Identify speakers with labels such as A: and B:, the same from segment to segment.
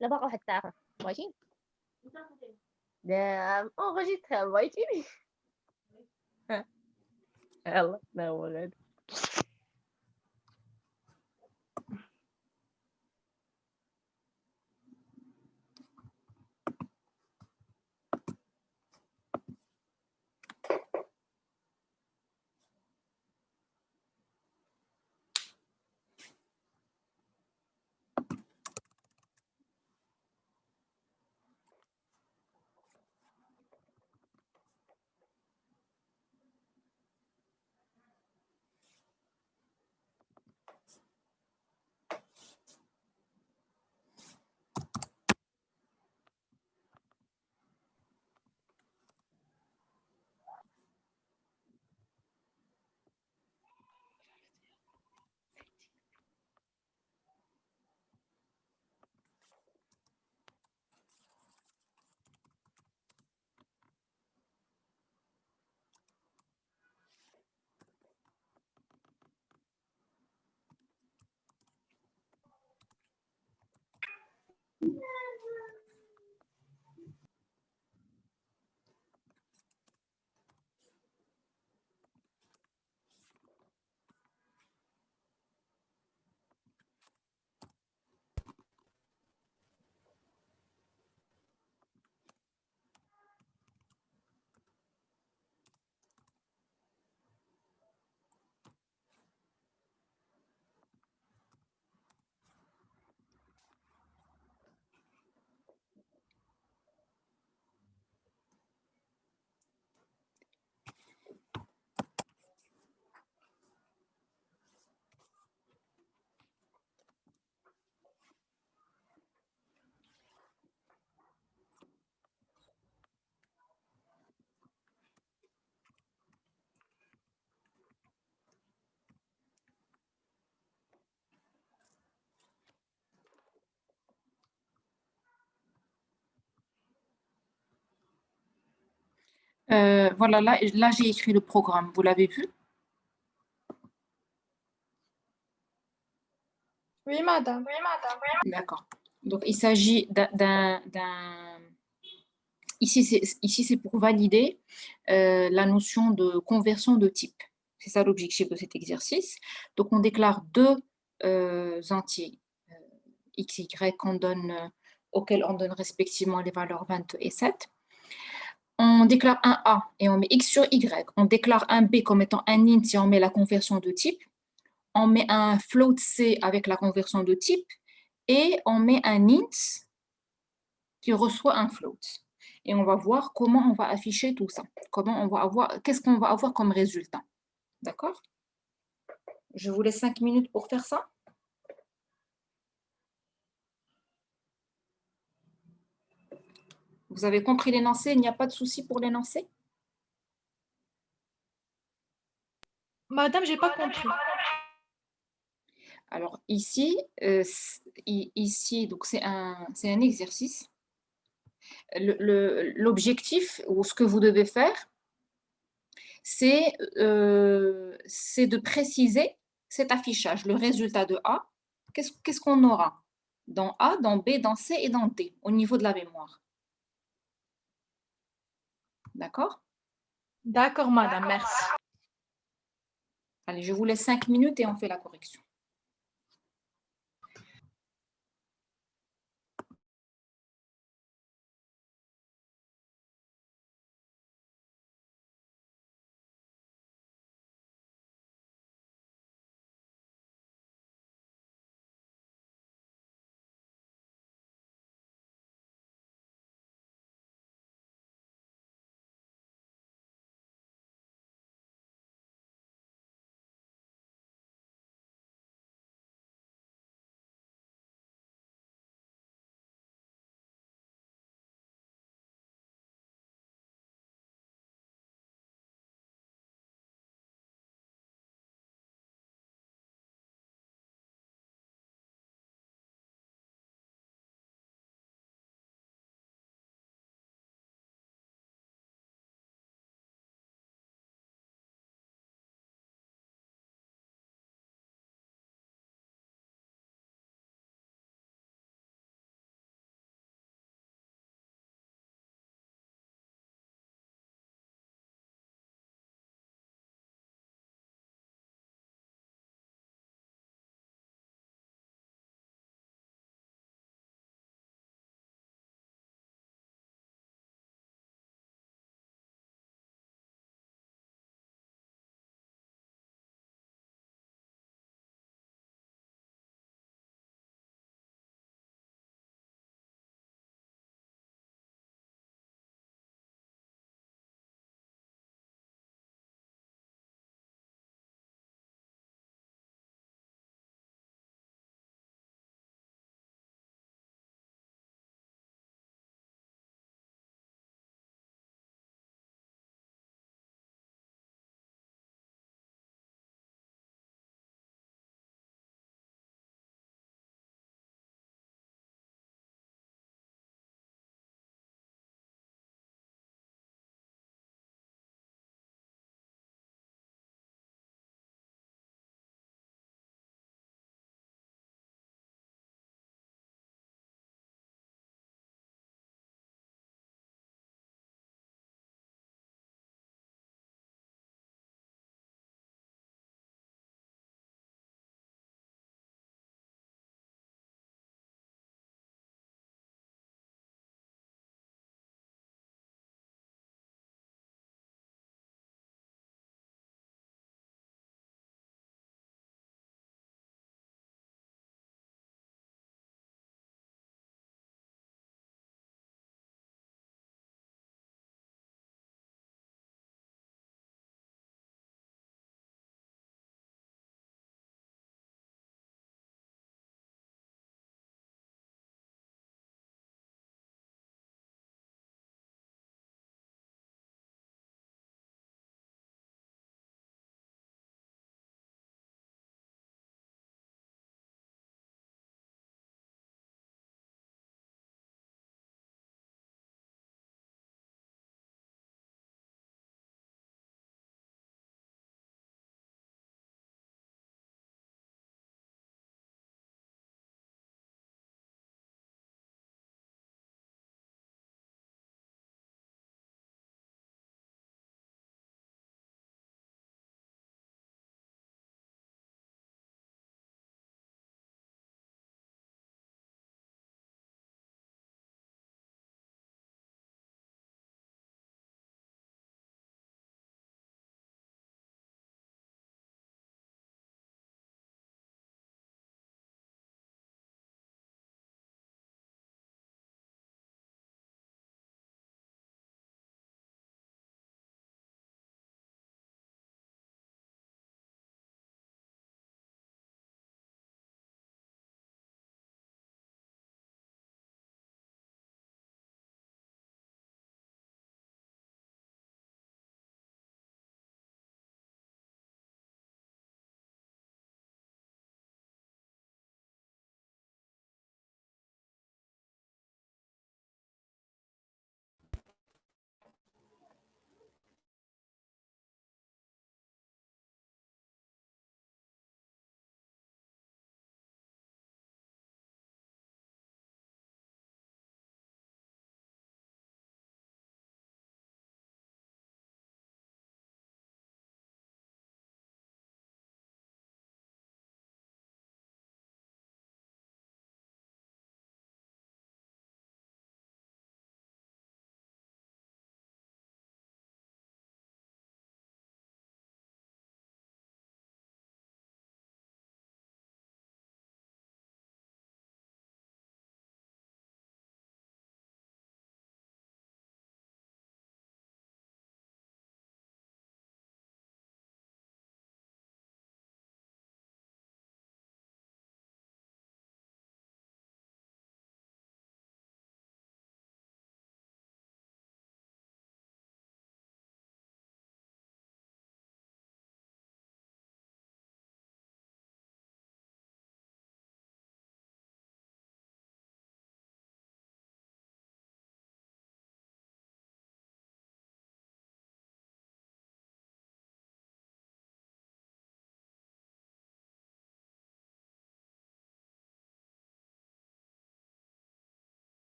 A: لا بقى حتى آخر ماشي ده enregistré ماشي يلا نور
B: Voilà, là j'ai écrit le programme. Vous l'avez vu?
C: Oui, madame.
B: D'accord. Donc, il s'agit Ici, c'est pour valider la notion de conversion de type. C'est ça l'objectif de cet exercice. Donc, on déclare deux entiers x, y auxquels on donne respectivement les valeurs 20 et 7. On déclare un A et on met x sur y. On déclare un B comme étant un int et on met la conversion de type. On met un float C avec la conversion de type. Et on met un int qui reçoit un float. Et on va voir comment on va afficher tout ça. Qu'est-ce qu'on va avoir comme résultat. D'accord? Je vous laisse 5 minutes pour faire ça. Vous avez compris l'énoncé? Il n'y a pas de souci pour l'énoncé?
C: Madame, j'ai pas compris.
B: Alors ici, donc c'est un exercice. L'objectif, ou ce que vous devez faire, c'est de préciser cet affichage, le résultat de A. Qu'est-ce qu'on aura dans A, dans B, dans C et dans D, au niveau de la mémoire. D'accord?
C: D'accord, madame, merci.
B: Allez, je vous laisse 5 minutes et on fait la correction.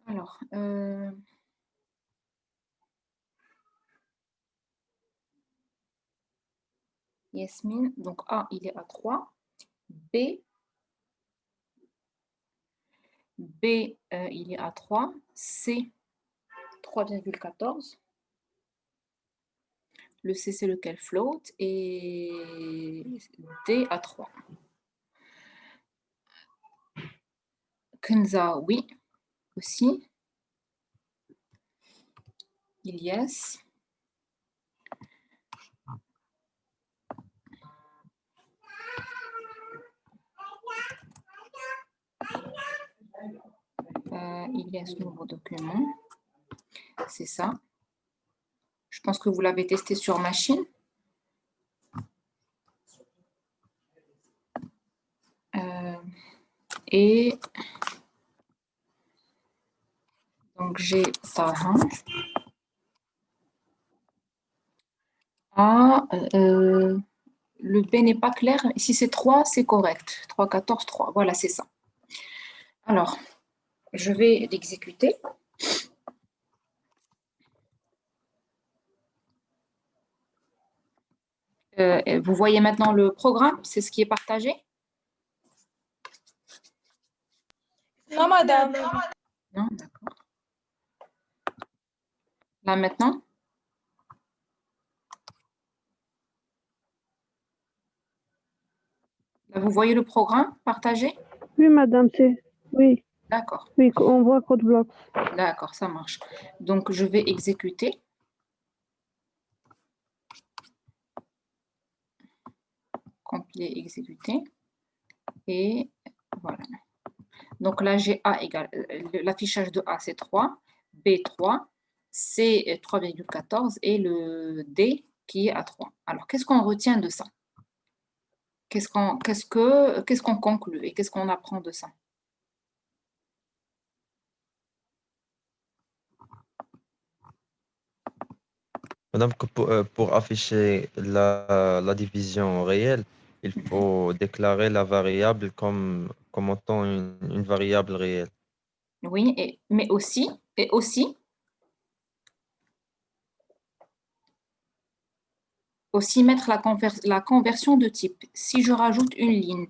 B: Alors, Yasmine, donc A, il est à 3. B, il est à 3. C, 3,14. Le C, c'est lequel? Float. Et D à 3. Kenza, oui, aussi. Ilyes. Ilyes, nouveau document. C'est ça. Je pense que vous l'avez testé sur machine. Et donc, j'ai Taha. A, le B n'est pas clair. Si c'est 3, c'est correct. 3, 14, 3. Voilà, c'est ça. Alors, je vais l'exécuter. Vous voyez maintenant le programme, c'est ce qui est partagé?
C: Non, madame.
B: Non, d'accord. Là maintenant? Là, vous voyez le programme partagé?
D: Oui, madame, c'est... Oui,
B: D'accord,
D: oui, on voit code bloc.
B: d'accord, ça marche. Donc, je vais exécuter. Compiler, exécuter. Et voilà. Donc là, j'ai A égale, l'affichage de A, c'est 3, B, 3, C, 3,14 et le D qui est à 3. Alors, qu'est-ce qu'on retient de ça? Qu'est-ce qu'on conclut et qu'est-ce qu'on apprend de ça?
E: Madame, pour afficher la division réelle, il faut déclarer la variable comme étant une variable réelle.
B: Oui, mais aussi, mettre la conversion de type. Si je rajoute une ligne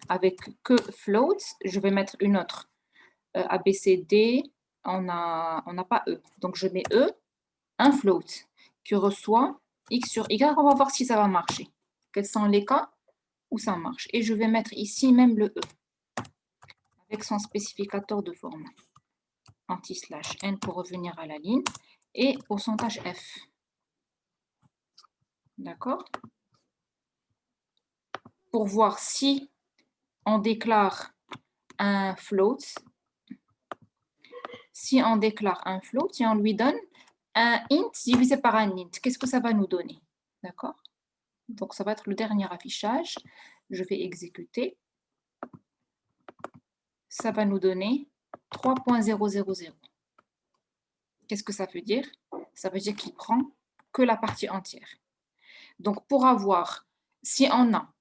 B: avec que float, je vais mettre une autre. A, B, C, D, on n'a pas E. Donc, je mets E, un float qui reçoit X sur Y. On va voir si ça va marcher. Quels sont les cas où ça marche? Et je vais mettre ici même le E avec son spécificateur de format. Anti/N pour revenir à la ligne et pourcentage F. D'accord? Pour voir si on déclare un float, si on lui donne un int divisé par un int, qu'est-ce que ça va nous donner? D'accord? Donc, ça va être le dernier affichage. Je vais exécuter. Ça va nous donner 3.000. Qu'est-ce que ça veut dire? Ça veut dire qu'il prend que la partie entière. Donc, pour avoir, si on a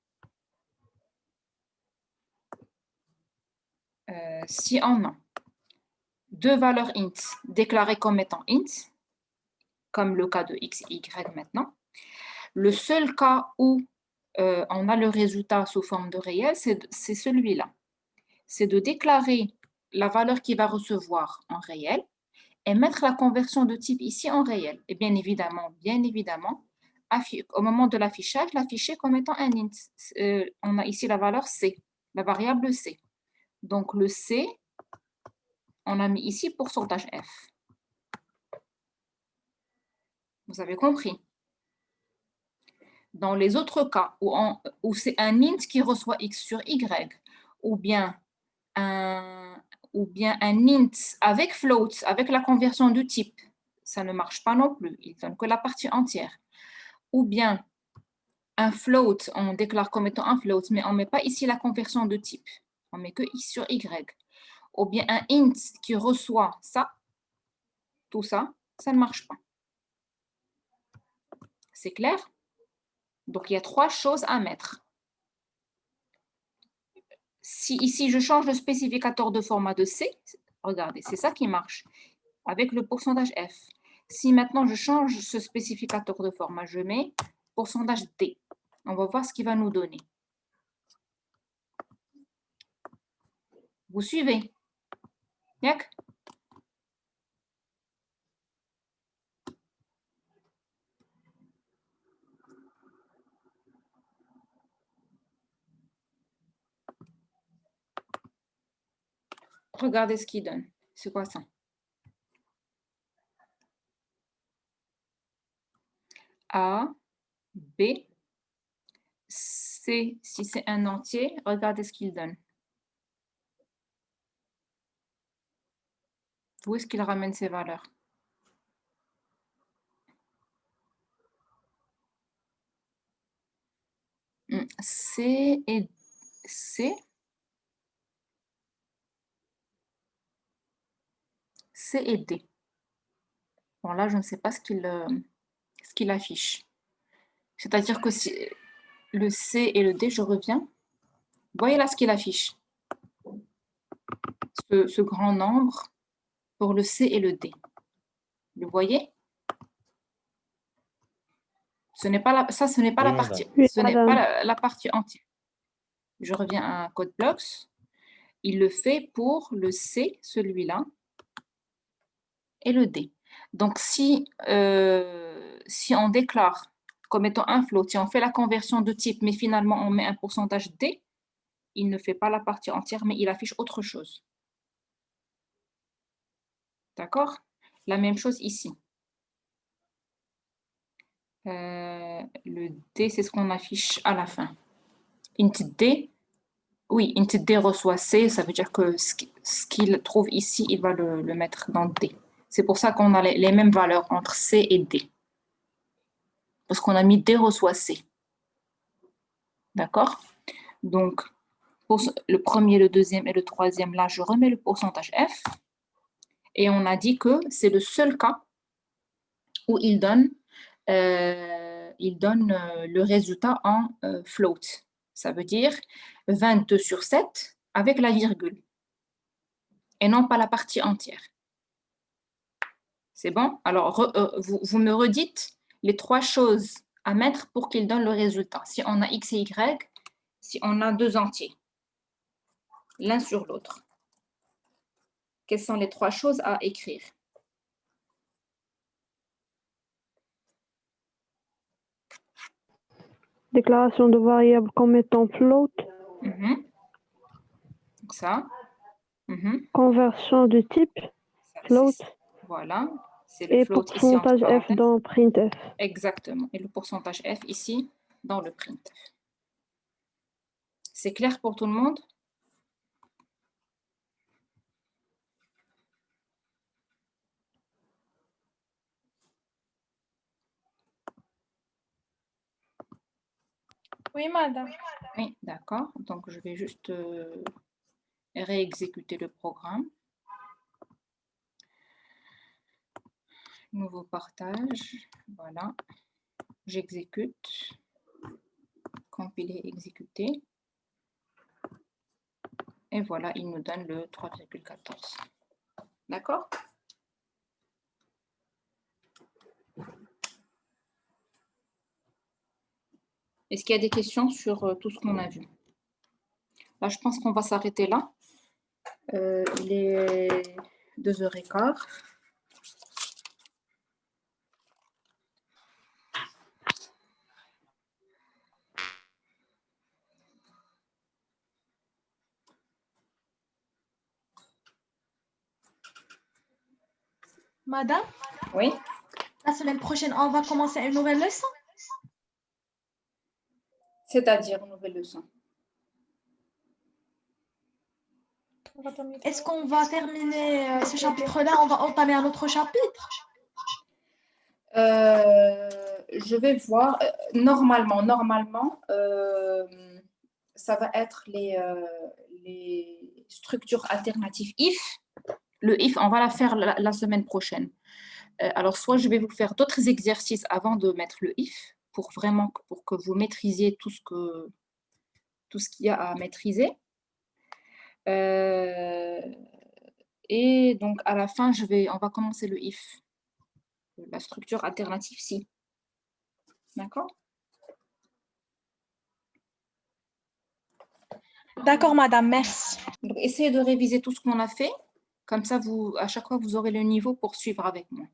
B: deux valeurs int déclarées comme étant int, comme le cas de x et y maintenant, le seul cas où on a le résultat sous forme de réel, c'est celui-là. C'est de déclarer la valeur qu'il va recevoir en réel et mettre la conversion de type ici en réel. Et bien évidemment, au moment de l'affichage, l'afficher comme étant un int. On a ici la valeur C, la variable C. Donc le C, on a mis ici pourcentage F. Vous avez compris? Dans les autres cas où c'est un int qui reçoit X sur Y, ou bien un int avec float, avec la conversion de type, ça ne marche pas non plus, il donne que la partie entière. Ou bien un float, on déclare comme étant un float, mais on ne met pas ici la conversion de type, on met que X sur Y. Ou bien un int qui reçoit ça, tout ça, ça ne marche pas. C'est clair? Donc, il y a 3 choses à mettre. Si ici, je change le spécificateur de format de C, Regardez, c'est ça qui marche avec le pourcentage F. Si maintenant je change ce spécificateur de format, je mets pourcentage D. On va voir ce qu'il va nous donner. Vous suivez? Yak? Regardez ce qu'il donne. C'est quoi ça? A, B, C, si c'est un entier, regardez ce qu'il donne. Où est-ce qu'il ramène ces valeurs? C et C. C et D. Bon, là, je ne sais pas ce qu'il affiche. C'est-à-dire que si le C et le D, je reviens. Voyez là ce qu'il affiche. Ce grand nombre pour le C et le D. Vous voyez? Ce n'est pas la, ça, ce n'est pas
E: Oui,
B: la
E: madame.
B: partie,
D: Oui,
B: ce n'est
D: madame.
B: pas la partie entière. Je reviens à code blocks. Il le fait pour le C, celui-là, et le D. Donc, si on déclare comme étant un float, si on fait la conversion de type, mais finalement on met un pourcentage D, il ne fait pas la partie entière, mais il affiche autre chose. D'accord? La même chose ici. Le D, c'est ce qu'on affiche à la fin. Int D, oui, int D reçoit C, ça veut dire que ce qu'il trouve ici, il va le mettre dans D. C'est pour ça qu'on a les mêmes valeurs entre C et D. Parce qu'on a mis D reçoit C. D'accord? Donc, pour le premier, le deuxième et le troisième, là, je remets le pourcentage F. Et on a dit que c'est le seul cas où il donne le résultat en float. Ça veut dire 22 sur 7 avec la virgule. Et non pas la partie entière. C'est bon? Alors, vous me redites les 3 choses à mettre pour qu'il donne le résultat. Si on a X et Y, si on a 2 entiers, l'un sur l'autre. Quelles sont les 3 choses à écrire?
D: Déclaration de variable comme étant float.
B: Donc ça.
D: Conversion de type
B: Ça,
D: float.
B: Voilà. C'est le
D: Et
B: float ici entre
D: pourcentage F
B: parenthèses.
D: dans printf.
B: Exactement. Et le pourcentage F ici dans le printf. C'est clair pour tout le monde?
C: Oui, madame.
B: Oui, d'accord. Donc, je vais juste réexécuter le programme. Nouveau partage. Voilà. J'exécute. Compiler, exécuter. Et voilà, il nous donne le 3,14. D'accord? Est-ce qu'il y a des questions sur tout ce qu'on a vu? Là, je pense qu'on va s'arrêter là. Il est 2h15.
C: Madame,
B: Oui?
C: la semaine prochaine, on va commencer une nouvelle leçon.
B: C'est-à-dire une nouvelle leçon.
C: Est-ce qu'on va terminer ce chapitre-là? On va entamer un autre chapitre?
B: Je vais voir. Normalement, ça va être les structures alternatives if. Le if, on va la faire la semaine prochaine. Alors, soit je vais vous faire d'autres exercices avant de mettre le if, pour que vous maîtrisiez tout ce qu'il y a à maîtriser. Et donc, à la fin, on va commencer le if. La structure alternative si. D'accord?
C: D'accord, madame, merci.
B: Donc, essayez de réviser tout ce qu'on a fait. Comme ça, à chaque fois, vous aurez le niveau pour suivre avec moi.